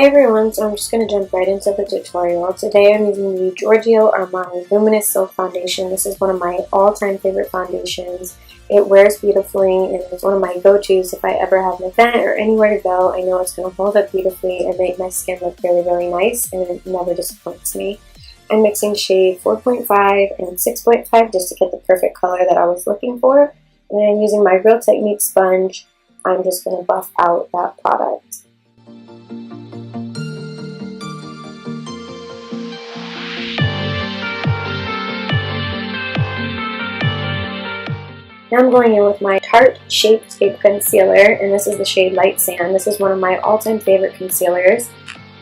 Hey everyone, so I'm just going to jump right into the tutorial. Today I'm using the GIORGIO Armani Luminous Silk Foundation. This is one of my all-time favorite foundations. It wears beautifully and it's one of my go-tos if I ever have an event or anywhere to go. I know it's going to hold up beautifully and make my skin look really, really nice, and it never disappoints me. I'm mixing shade 4.5 and 6.5 just to get the perfect color that I was looking for. And using my Real Technique sponge, I'm just going to buff out that product. Now I'm going in with my Tarte Shape Tape Concealer, and this is the shade Light Sand. This is one of my all-time favorite concealers,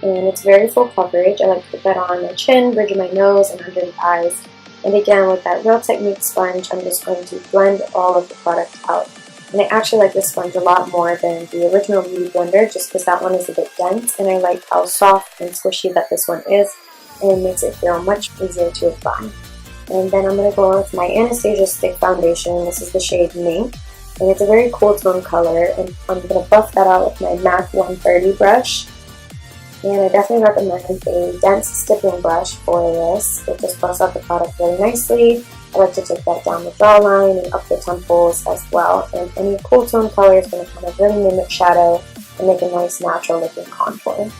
and it's very full coverage. I like to put that on my chin, bridge of my nose, and under the eyes. And again, with that Real Technique sponge, I'm just going to blend all of the product out. And I actually like this sponge a lot more than the original Beauty Blender, just because that one is a bit dense, and I like how soft and squishy that this one is, and it makes it feel much easier to apply. And then I'm going to go with my Anastasia Stick Foundation. This is the shade MINK, and it's a very cool tone color, and I'm going to buff that out with my MAC 130 brush. And I definitely recommend a dense stippling brush for this. It just buffs out the product really nicely. I like to take that down the jawline and up the temples as well. And any cool tone color is going to kind of really mimic shadow and make a nice natural looking contour.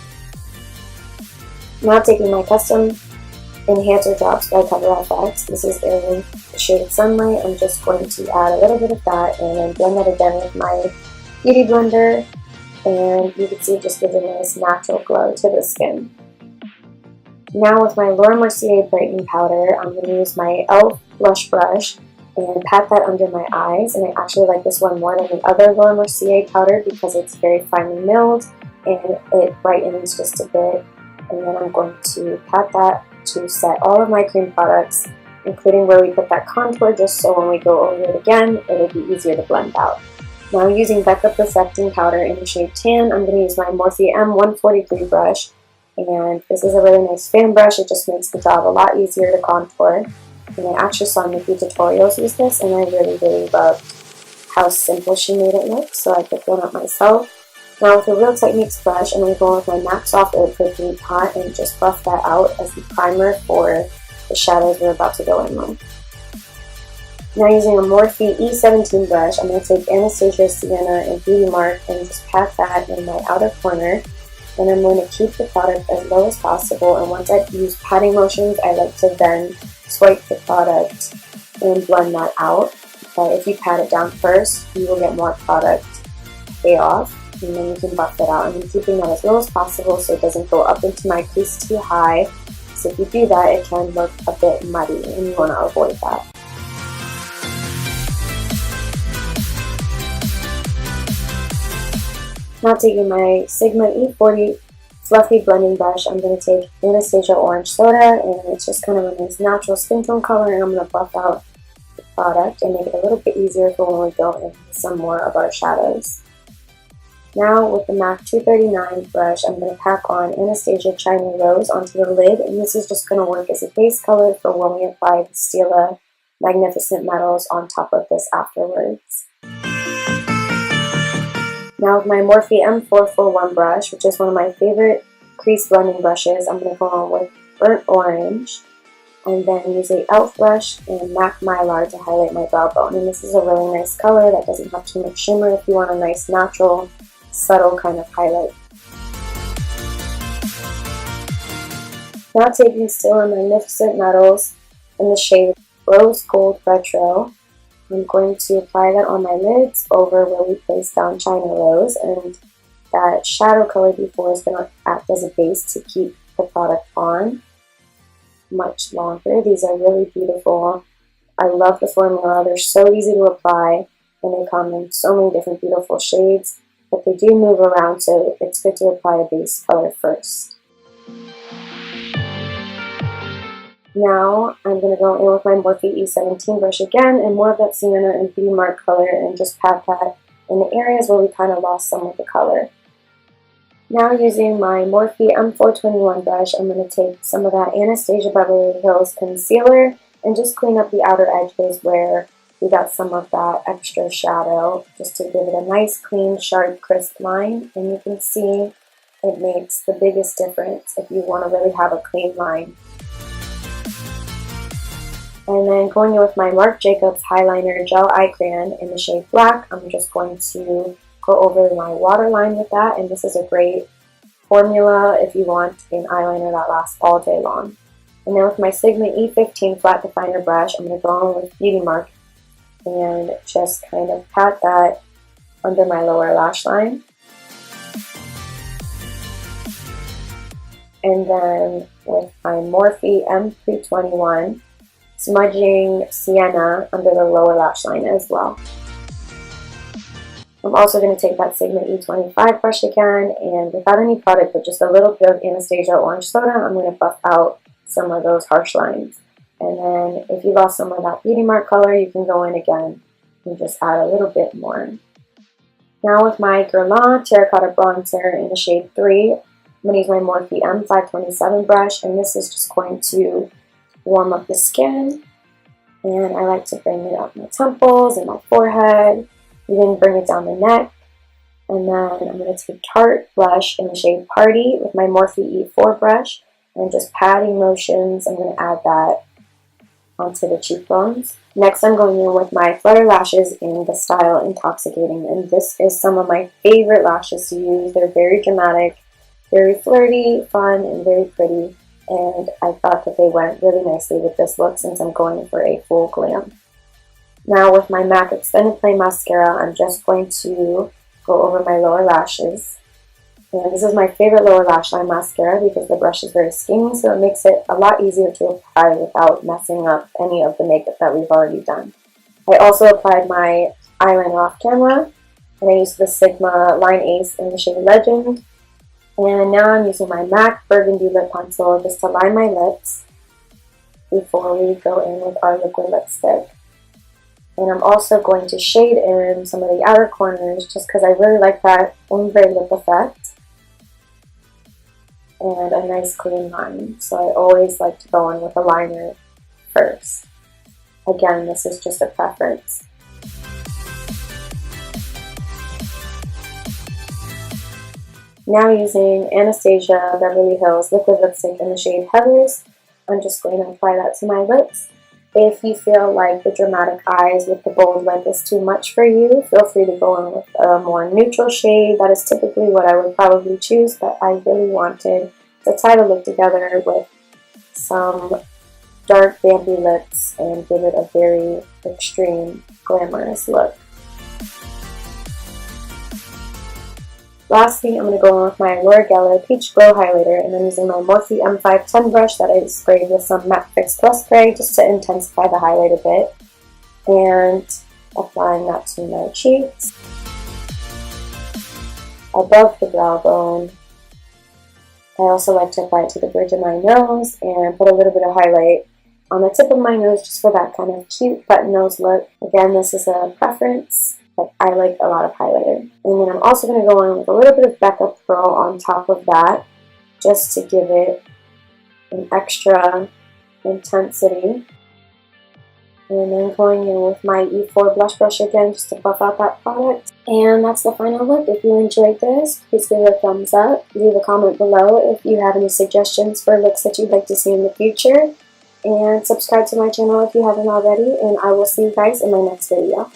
Now taking my custom enhancer drops by Cover FX. This is in the shade Sunlight. I'm just going to add a little bit of that and then blend that again with my Beauty Blender, and you can see it just gives a nice natural glow to the skin. Now with my Laura Mercier Brightening Powder, I'm going to use my e.l.f. blush brush and pat that under my eyes, and I actually like this one more than the other Laura Mercier powder because it's very finely milled and it brightens just a bit. And then I'm going to pat that to set all of my cream products, including where we put that contour, just so when we go over it again, it'll be easier to blend out. Now using BECCA Perfecting Powder in the shade Tan, I'm going to use my Morphe M143 brush, and this is a really nice fan brush. It just makes the job a lot easier to contour, and I actually saw Nikki tutorials use this, and I really, really loved how simple she made it look, so I picked one up myself. Now with a Real Techniques brush, I'm going to go with my MAC Soft Eau de Paint Pot and just buff that out as the primer for the shadows we're about to go in with. Now using a Morphe E17 brush, I'm going to take Anastasia, Sienna, and Beauty Mark and just pat that in my outer corner. And I'm going to keep the product as low as possible, and once I use patting motions, I like to then swipe the product and blend that out. But if you pat it down first, you will get more product pay off. And then you can buff that out. And I'm keeping that as low as possible so it doesn't go up into my crease too high. So if you do that, it can look a bit muddy, and you want to avoid that. Now taking my Sigma E40 Fluffy Blending Brush, I'm going to take Anastasia Orange Soda, and it's just kind of a nice natural skin tone color, and I'm going to buff out the product and make it a little bit easier for when we go into some more of our shadows. Now with the MAC 239 brush, I'm going to pack on Anastasia China Rose onto the lid, and this is just going to work as a base color for when we apply the STILA Magnificent Metals on top of this afterwards. Now with my Morphe M441 brush, which is one of my favorite crease blending brushes, I'm going to go on with Burnt Orange, and then use a e.l.f. brush and MAC Mylar to highlight my brow bone. And this is a really nice color that doesn't have too much shimmer if you want a nice natural, subtle kind of highlight. Now taking STILA Magnificent Metals in the shade Rose Gold Retro, I'm going to apply that on my lids over where we placed down China Rose, and that shadow color before is going to act as a base to keep the product on much longer. These are really beautiful. I love the formula. They're so easy to apply, and they come in so many different beautiful shades. But they do move around, so it's good to apply a base color first. Now I'm going to go in with my Morphe E17 brush again, and more of that Sienna and Beauty Mark color, and just pat that in the areas where we kind of lost some of the color. Now using my Morphe M421 brush, I'm going to take some of that Anastasia Beverly Hills concealer and just clean up the outer edges where we got some of that extra shadow, just to give it a nice, clean, sharp, crisp line. And you can see it makes the biggest difference if you want to really have a clean line. And then going in with my Marc Jacobs Highliner Gel Eye Crayon in the shade Black, I'm just going to go over my waterline with that, and this is a great formula if you want an eyeliner that lasts all day long. And then with my Sigma E15 flat definer brush, I'm going to go on with Beauty Mark and just kind of pat that under my lower lash line. And then with my Morphe M321, smudging Sienna under the lower lash line as well. I'm also going to take that Sigma E25 brush again, and without any product but just a little bit of Anastasia orange soda, I'm going to buff out some of those harsh lines. And then if you lost some of that Beauty Mark color, you can go in again and just add a little bit more. Now with my GUERLAIN Terra-cotta bronzer in the shade 3, I'm going to use my Morphe M527 brush, and this is just going to warm up the skin. And I like to bring it up my temples and my forehead, even bring it down the neck. And then I'm going to take Tarte blush in the shade Party with my Morphe E4 brush, and just patting motions, I'm going to add that onto the cheekbones. Next, I'm going in with my FLUTTER lashes in the style Intoxicating, and this is some of my favorite lashes to use. They're very dramatic, very flirty, fun, and very pretty, and I thought that they went really nicely with this look since I'm going for a full glam. Now with my MAC Extended Play Mascara, I'm just going to go over my lower lashes. And this is my favorite lower lash line mascara because the brush is very skinny, so it makes it a lot easier to apply without messing up any of the makeup that we've already done. I also applied my eyeliner off camera, and I used the Sigma Line Ace in the shade Legend. And now I'm using my MAC Burgundy Lip Pencil just to line my lips before we go in with our liquid lipstick. And I'm also going to shade in some of the outer corners just because I really like that ombre lip effect and a nice clean line. So I always like to go in with a liner first. Again, this is just a preference. Now using Anastasia Beverly Hills liquid lipstick in the shade Heathers, I'm just going to apply that to my lips. If you feel like the dramatic eyes with the bold lip is too much for you, feel free to go in with a more neutral shade. That is typically what I would probably choose, but I really wanted to tie the look together with some dark Vampy lips and give it a very extreme, glamorous look. Lastly, I'm going to go on with my Laura Geller Peach Glow Highlighter, and I'm using my Morphe M510 brush that I sprayed with some Matte Fix Plus spray just to intensify the highlight a bit, and applying that to my cheeks, above the brow bone. I also like to apply it to the bridge of my nose and put a little bit of highlight on the tip of my nose just for that kind of cute button nose look. Again, this is a preference, but I like a lot of highlighter. And then I'm also going to go in with a little bit of BECCA Pearl on top of that, just to give it an extra intensity. And then going in with my E4 blush brush again, just to buff out that product. And that's the final look. If you enjoyed this, please give it a thumbs up. Leave a comment below if you have any suggestions for looks that you'd like to see in the future. And subscribe to my channel if you haven't already. And I will see you guys in my next video.